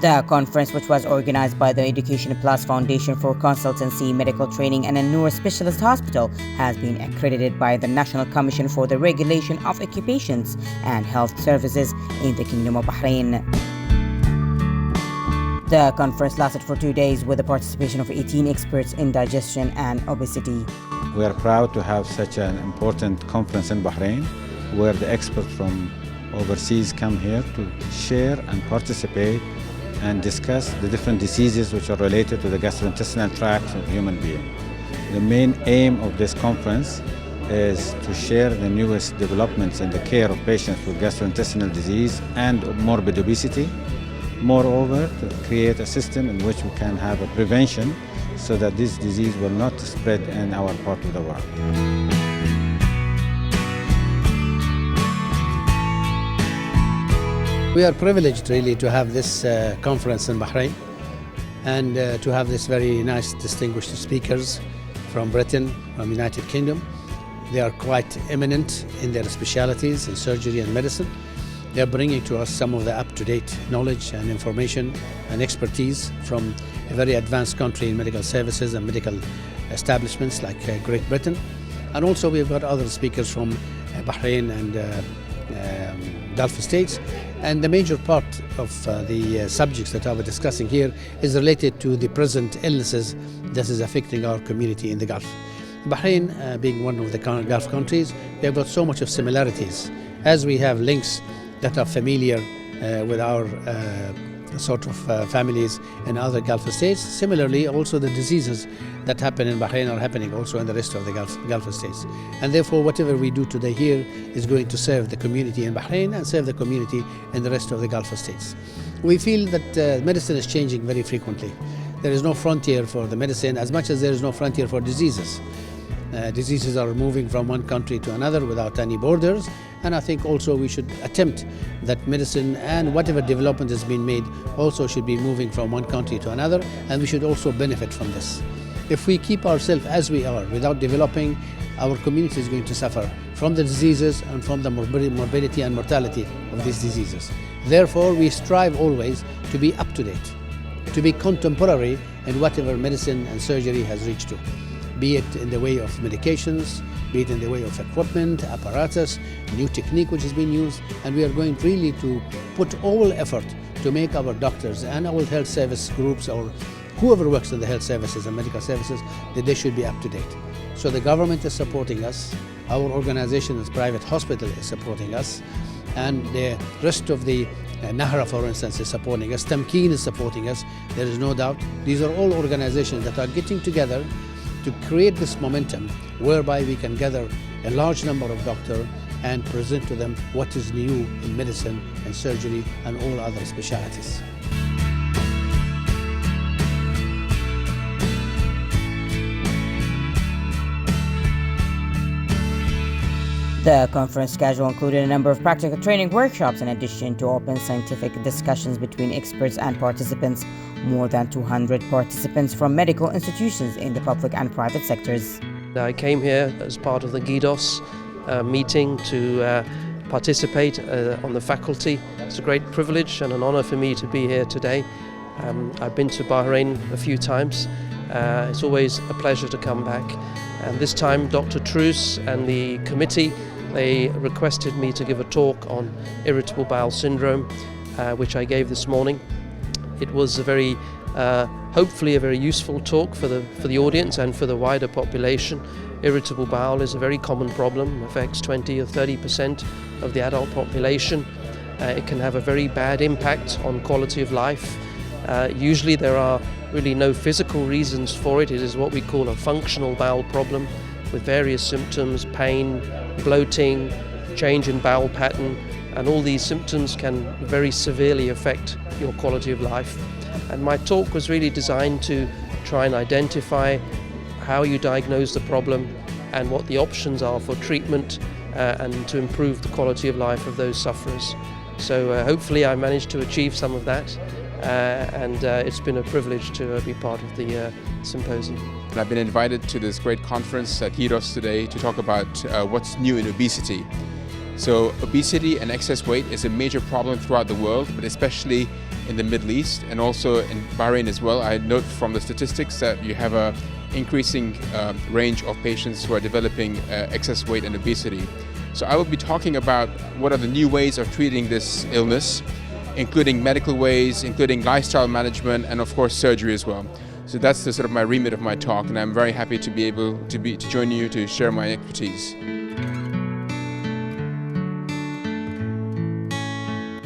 The conference, which was organized by the Education Plus Foundation for Consultancy, Medical Training and a Neurospecialist Hospital, has been accredited by the National Commission for the Regulation of Occupations and Health Services in the Kingdom of Bahrain. The conference lasted for 2 days with the participation of 18 experts in digestion and obesity. We are proud to have such an important conference in Bahrain, where the experts from overseas come here to share and participate and discuss the different diseases which are related to the gastrointestinal tract of the human being. The main aim of this conference is to share the newest developments in the care of patients with gastrointestinal disease and morbid obesity. Moreover, to create a system in which we can have a prevention so that this disease will not spread in our part of the world. We are privileged really to have this conference in Bahrain and to have this very nice distinguished speakers from Britain, from United Kingdom. They are quite eminent in their specialities in surgery and medicine. They are bringing to us some of the up-to-date knowledge and information and expertise from a very advanced country in medical services and medical establishments like Great Britain. And also we've got other speakers from Bahrain and Gulf states. And the major part of the subjects that I was discussing here is related to the present illnesses that is affecting our community in the Gulf. Bahrain, being one of the Gulf countries, we have got so much of similarities. As we have links that are familiar with our sort of families in other Gulf states, similarly also the diseases that happen in Bahrain are happening also in the rest of the Gulf states. And therefore whatever we do today here is going to serve the community in Bahrain and serve the community in the rest of the Gulf states. We feel that medicine is changing very frequently. There is no frontier for the medicine as much as there is no frontier for diseases. Diseases are moving from one country to another without any borders, and I think also we should attempt that medicine and whatever development has been made also should be moving from one country to another, and we should also benefit from this. If we keep ourselves as we are without developing, our community is going to suffer from the diseases and from the morbidity and mortality of these diseases. Therefore, we strive always to be up to date, to be contemporary in whatever medicine and surgery has reached to, be it in the way of medications, be it in the way of equipment, apparatus, new technique which is being used, and we are going really to put all effort to make our doctors and our health service groups or whoever works in the health services and medical services, that they should be up to date. So the government is supporting us, our organization as private hospital is supporting us, and the rest of the Nahra, for instance, is supporting us, Tamkeen is supporting us, there is no doubt. These are all organizations that are getting together to create this momentum whereby we can gather a large number of doctors and present to them what is new in medicine and surgery and all other specialities. The conference schedule included a number of practical training workshops in addition to open scientific discussions between experts and participants. More than 200 participants from medical institutions in the public and private sectors. I came here as part of the GIDOS meeting to participate on the faculty. It's a great privilege and an honor for me to be here today. I've been to Bahrain a few times. It's always a pleasure to come back. And this time Dr. Truce and the committee, they requested me to give a talk on irritable bowel syndrome, which I gave this morning. It was a very, hopefully a very useful talk for the audience and for the wider population. Irritable bowel is a very common problem, affects 20 or 30% of the adult population. It can have a very bad impact on quality of life. Usually there are really no physical reasons for it. It is what we call a functional bowel problem with various symptoms, pain, bloating, change in bowel pattern, and all these symptoms can very severely affect your quality of life. And my talk was really designed to try and identify how you diagnose the problem and what the options are for treatment and to improve the quality of life of those sufferers. So hopefully I managed to achieve some of that, and it's been a privilege to be part of the symposium. I've been invited to this great conference at GIDOS today to talk about what's new in obesity. So obesity and excess weight is a major problem throughout the world, but especially in the Middle East and also in Bahrain as well. I note from the statistics that you have a increasing range of patients who are developing excess weight and obesity. So I will be talking about what are the new ways of treating this illness, including medical ways, including lifestyle management, and of course surgery as well. So that's the sort of my remit of my talk, and I'm very happy to be able to join you to share my expertise.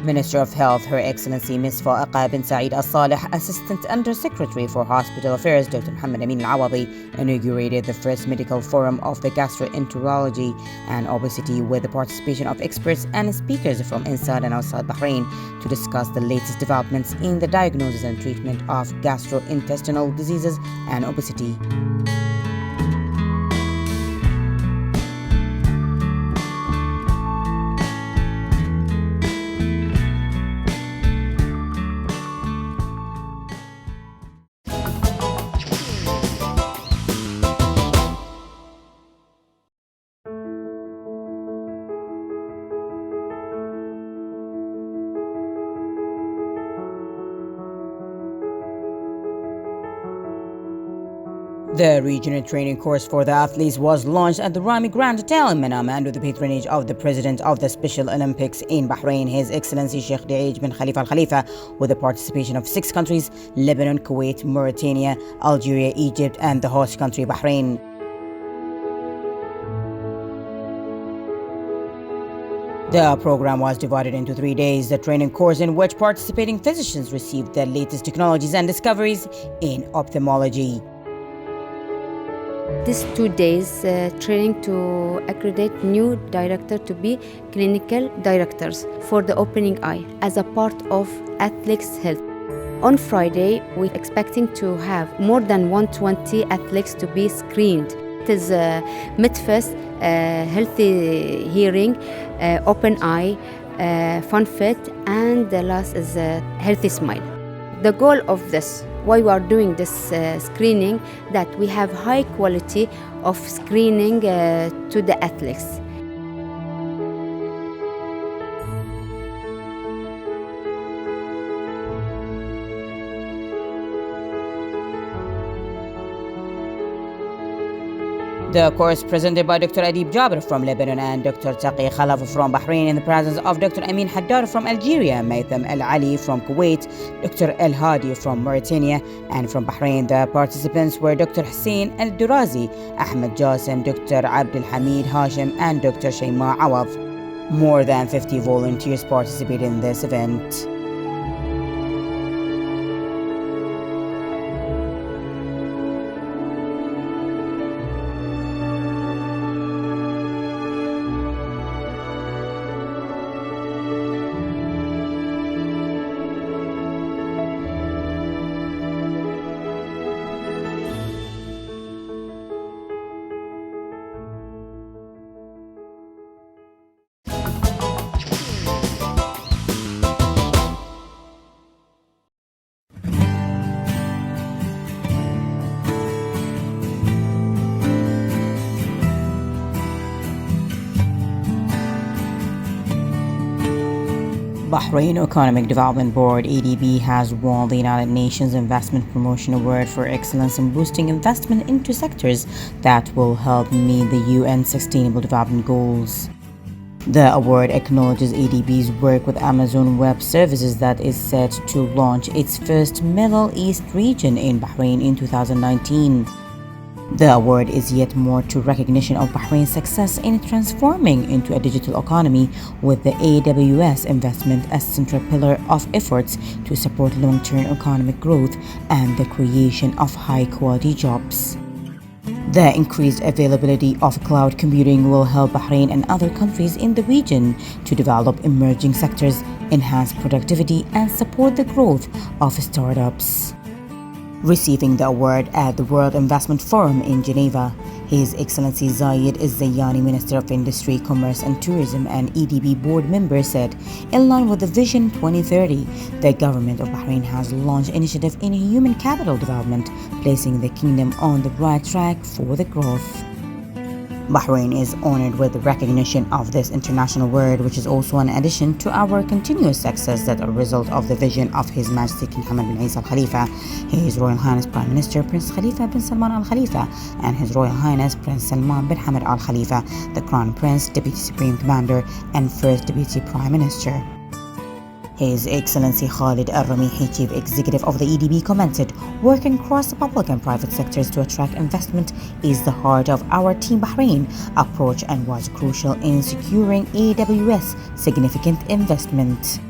Minister of Health, Her Excellency Ms. Faiqa bin Saeed Al Saleh, Assistant Under Secretary for Hospital Affairs, Dr. Mohammed Amin Al Awadi, inaugurated the first medical forum of the gastroenterology and obesity with the participation of experts and speakers from inside and outside Bahrain to discuss the latest developments in the diagnosis and treatment of gastrointestinal diseases and obesity. The regional training course for the athletes was launched at the Rami Grand Hotel in Manama under the patronage of the President of the Special Olympics in Bahrain, His Excellency Sheikh Daij bin Khalifa Al Khalifa, with the participation of 6 countries: Lebanon, Kuwait, Mauritania, Algeria, Egypt, and the host country, Bahrain. The program was divided into 3 days, the training course in which participating physicians received the latest technologies and discoveries in ophthalmology. This 2 days training to accredit new director to be clinical directors for the opening eye as a part of athletes' health. On Friday, we're expecting to have more than 120 athletes to be screened. It is MidFest, healthy hearing, open eye, fun fit, and the last is healthy smile. The goal of this, why we are doing this screening, that we have high quality of screening to the athletes. The course presented by Dr. Adib Jabr from Lebanon and Dr. Taqi Khalaf from Bahrain in the presence of Dr. Amin Haddar from Algeria, Maitham Al Ali from Kuwait, Dr. El Hadi from Mauritania, and from Bahrain the participants were Dr. Hussein Al Durazi, Ahmed Jassim, Dr. Abdul Hamid Hashim, and Dr. Shayma Awad. More than 50 volunteers participated in this event. Bahrain Economic Development Board (ADB) has won the United Nations Investment Promotion Award for excellence in boosting investment into sectors that will help meet the UN Sustainable Development Goals. The award acknowledges ADB's work with Amazon Web Services that is set to launch its first Middle East region in Bahrain in 2019. The award is yet more to recognition of Bahrain's success in transforming into a digital economy, with the AWS investment as central pillar of efforts to support long-term economic growth and the creation of high-quality jobs. The increased availability of cloud computing will help Bahrain and other countries in the region to develop emerging sectors, enhance productivity, and support the growth of startups. Receiving the award at the World Investment Forum in Geneva, His Excellency Zayed Al-Zayani, Minister of Industry, Commerce and Tourism and EDB board member, said, in line with the Vision 2030, the government of Bahrain has launched initiative in human capital development, placing the kingdom on the right track for the growth. Bahrain is honored with the recognition of this international award, which is also an addition to our continuous success that are a result of the vision of His Majesty King Hamad bin Isa Al Khalifa, His Royal Highness Prime Minister Prince Khalifa bin Salman Al Khalifa, and His Royal Highness Prince Salman bin Hamad Al Khalifa, the Crown Prince, Deputy Supreme Commander, and First Deputy Prime Minister. His Excellency Khalid Al-Ramihi, Chief Executive of the EDB, commented, "Working across the public and private sectors to attract investment is the heart of our Team Bahrain approach and was crucial in securing AWS significant investment."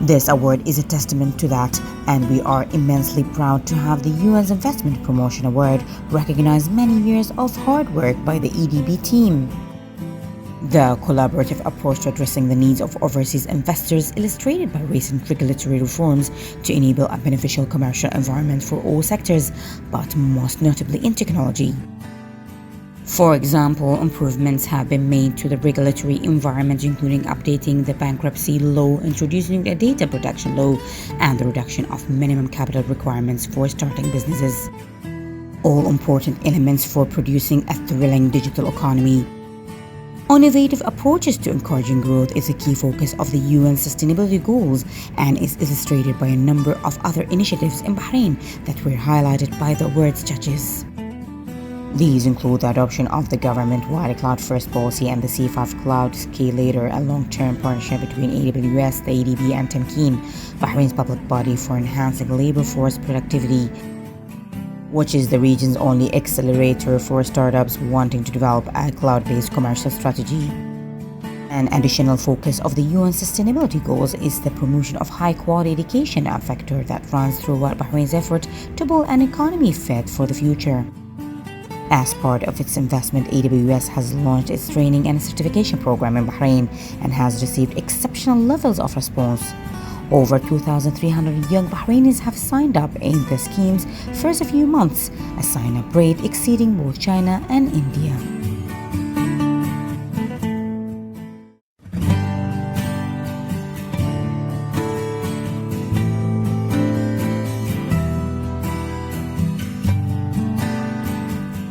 This award is a testament to that, and we are immensely proud to have the UN's Investment Promotion Award recognize many years of hard work by the EDB team. The collaborative approach to addressing the needs of overseas investors illustrated by recent regulatory reforms to enable a beneficial commercial environment for all sectors, but most notably in technology. For example, improvements have been made to the regulatory environment, including updating the bankruptcy law, introducing a data protection law, and the reduction of minimum capital requirements for starting businesses. All important elements for producing a thrilling digital economy. Innovative approaches to encouraging growth is a key focus of the UN Sustainability Goals and is illustrated by a number of other initiatives in Bahrain that were highlighted by the awards judges. These include the adoption of the government-wide cloud-first policy and the C5 Cloud Scalator, a long-term partnership between AWS, the ADB, and Tamkeen, Bahrain's public body for enhancing labor force productivity, which is the region's only accelerator for startups wanting to develop a cloud-based commercial strategy. An additional focus of the UN Sustainability Goals is the promotion of high-quality education, a factor that runs throughout Bahrain's effort to build an economy fit for the future. As part of its investment, AWS has launched its training and certification program in Bahrain and has received exceptional levels of response. Over 2,300 young Bahrainis have signed up in the scheme's first few months, a sign-up rate exceeding both China and India.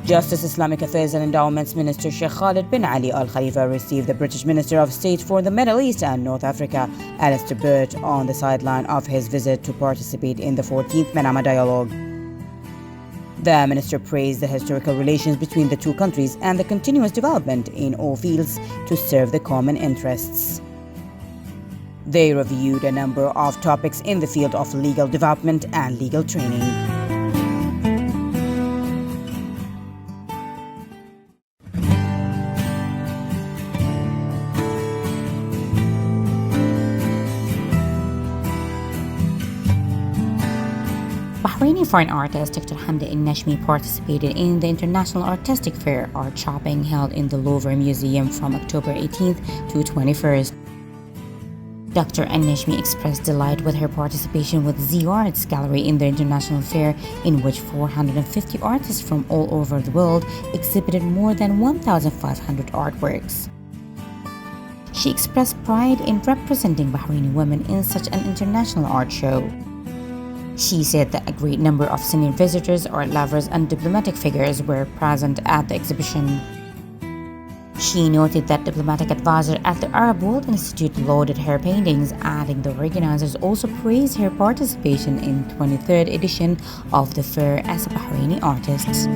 Justice, Islamic Affairs and Endowments Minister Sheikh Khalid bin Ali Al Khalifa received the British Minister of State for the Middle East and North Africa, Alistair Burt, on the sideline of his visit to participate in the 14th Manama Dialogue. The minister praised the historical relations between the two countries and the continuous development in all fields to serve the common interests. They reviewed a number of topics in the field of legal development and legal training. Bahraini foreign artist Dr. Hamda Al-Nashmi participated in the International Artistic Fair Art Shopping held in the Louvre Museum from October 18th to 21st. Dr. Al-Nashmi expressed delight with her participation with Z Arts Gallery in the International Fair, in which 450 artists from all over the world exhibited more than 1,500 artworks. She expressed pride in representing Bahraini women in such an international art show. She said that a great number of senior visitors, art lovers, and diplomatic figures were present at the exhibition. She noted that diplomatic advisor at the Arab World Institute lauded her paintings, adding the organizers also praised her participation in the 23rd edition of the fair as a Bahraini artist.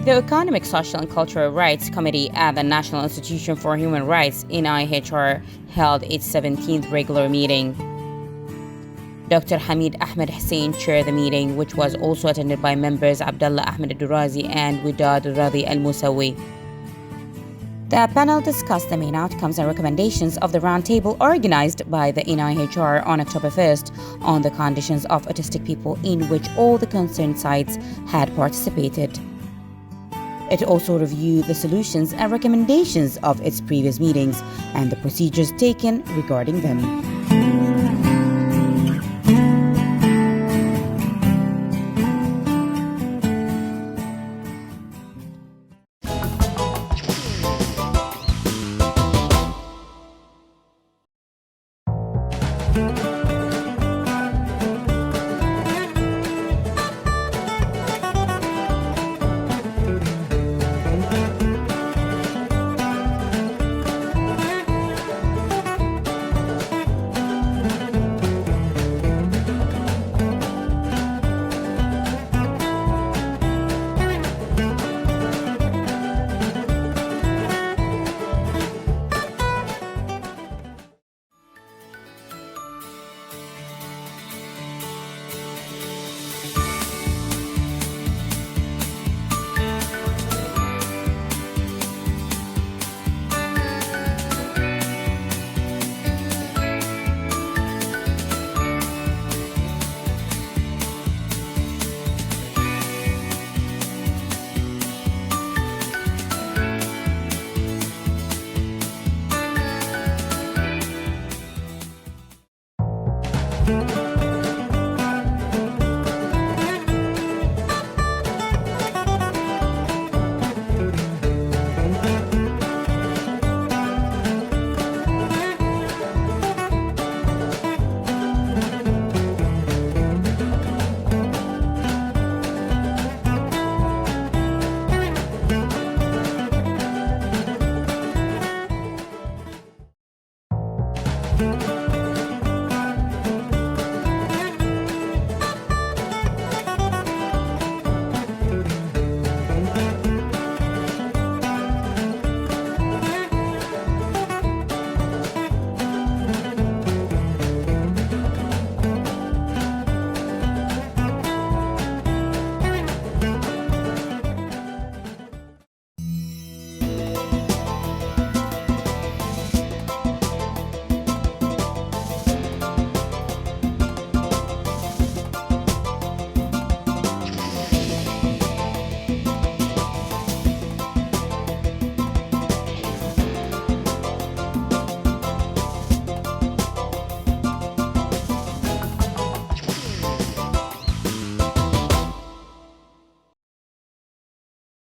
The Economic, Social and Cultural Rights Committee at the National Institution for Human Rights (NIHR) held its 17th regular meeting. Dr. Hamid Ahmed Hussein chaired the meeting, which was also attended by members Abdullah Ahmed Durazi and Widad Radi Al-Musawi. The panel discussed the main outcomes and recommendations of the roundtable organized by the NIHR on October 1st on the conditions of autistic people, in which all the concerned sides had participated. It also reviewed the solutions and recommendations of its previous meetings and the procedures taken regarding them. you.